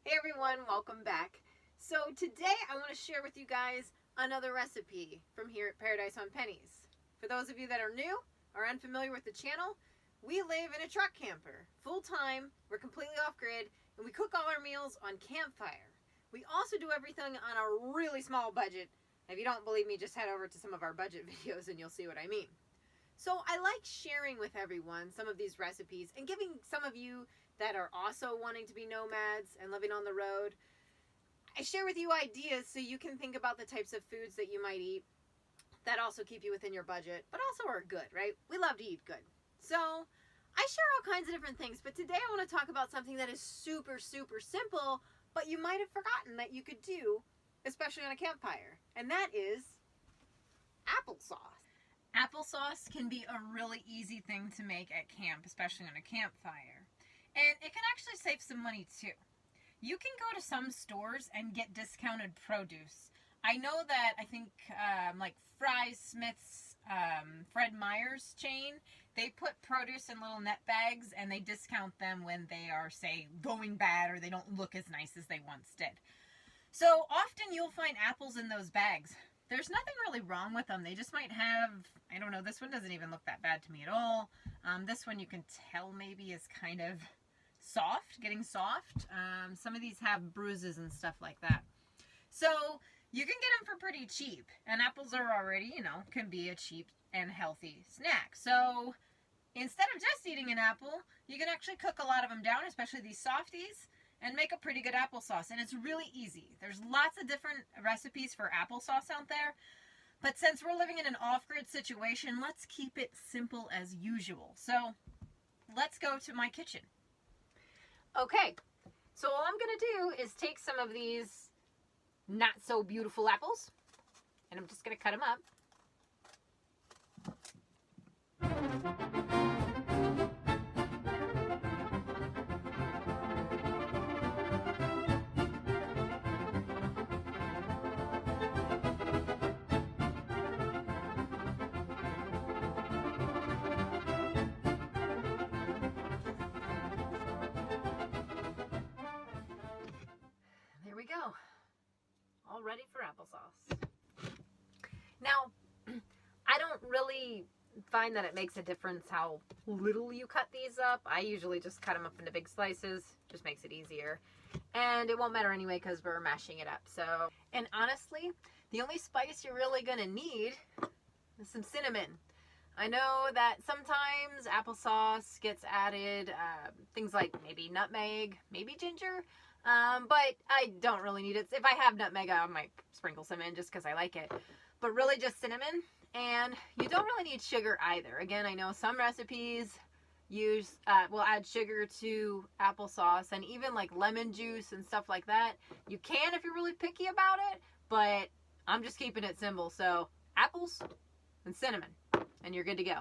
Hey everyone, welcome back. So today I want to share with you guys another recipe from here at Paradise on Pennies. For those of you that are new or unfamiliar with the channel, we live in a truck camper, full time, we're completely off grid, and we cook all our meals on Campfire. We also do everything on a really small budget. If you don't believe me, just head over to some of our budget videos and you'll see what I mean. So I like sharing with everyone some of these recipes and giving some of you that are also wanting to be nomads and living on the road, I share with you ideas so you can think about the types of foods that you might eat that also keep you within your budget, but also are good, right? We love to eat good. So I share all kinds of different things, but today I want to talk about something that is super, super simple, but you might have forgotten that you could do, especially on a campfire, and that is applesauce. Applesauce can be a really easy thing to make at camp, especially on a campfire. And it can actually save some money too. You can go to some stores and get discounted produce. I know that I think like Fry's Smith's Fred Meyer's chain, they put produce in little net bags and they discount them when they are, say, going bad or they don't look as nice as they once did. So often you'll find apples in those bags. There's nothing really wrong with them. They just might have, I don't know, this one doesn't even look that bad to me at all. This one you can tell maybe is kind of soft, getting soft. Some of these have bruises and stuff like that. So you can get them for pretty cheap. And apples are already, can be a cheap and healthy snack. So instead of just eating an apple, you can actually cook a lot of them down, especially these softies, and make a pretty good applesauce. And it's really easy. There's lots of different recipes for applesauce out there. But since we're living in an off-grid situation, let's keep it simple as usual. So let's go to my kitchen. Okay, so all I'm going to do is take some of these not so beautiful apples, and I'm just going to cut them up. There we go. All ready for applesauce. Now, I don't really find that it makes a difference how little you cut these up. I usually just cut them up into big slices. Just makes it easier. And it won't matter anyway because we're mashing it up. So, and honestly, the only spice you're really going to need is some cinnamon. I know that sometimes applesauce gets added, things like maybe nutmeg, maybe ginger, but I don't really need it. If I have nutmeg, I might sprinkle some in just because I like it. But really just cinnamon, and you don't really need sugar either. Again, I know some recipes will add sugar to applesauce, and even like lemon juice and stuff like that. You can if you're really picky about it, but I'm just keeping it simple. So apples and cinnamon, and you're good to go.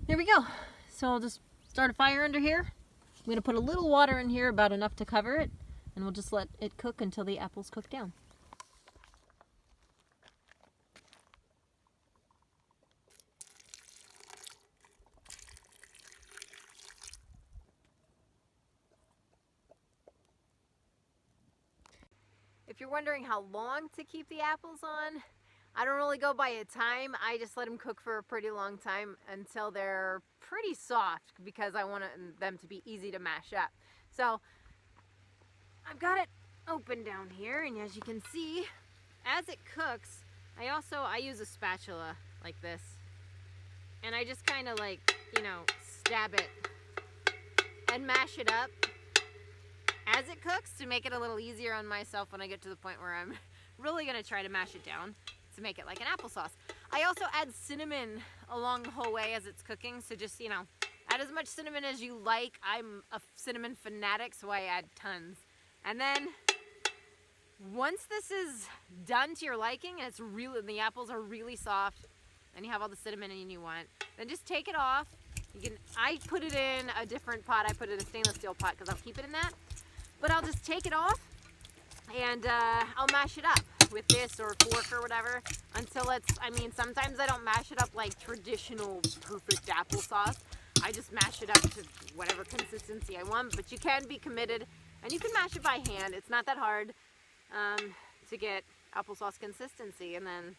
There we go. So I'll just start a fire under here. I'm going to put a little water in here, about enough to cover it, and we'll just let it cook until the apples cook down. If you're wondering how long to keep the apples on, I don't really go by a time. I just let them cook for a pretty long time until they're pretty soft because I want them to be easy to mash up. So I've got it open down here, and as you can see, as it cooks, I use a spatula like this, and I just kind of like, stab it and mash it up as it cooks to make it a little easier on myself when I get to the point where I'm really going to try to mash it down to make it like an applesauce. I also add cinnamon along the whole way as it's cooking, so just, add as much cinnamon as you like. I'm a cinnamon fanatic, so I add tons. And then once this is done to your liking, and the apples are really soft and you have all the cinnamon in you want, then just take it off. I put it in a different pot. I put it in a stainless steel pot because I'll keep it in that. But I'll just take it off and I'll mash it up with this or fork or whatever until it's, I mean, sometimes I don't mash it up like traditional perfect applesauce. I just mash it up to whatever consistency I want, but you can be committed and you can mash it by hand. It's not that hard to get applesauce consistency, and then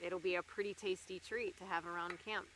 it'll be a pretty tasty treat to have around camp.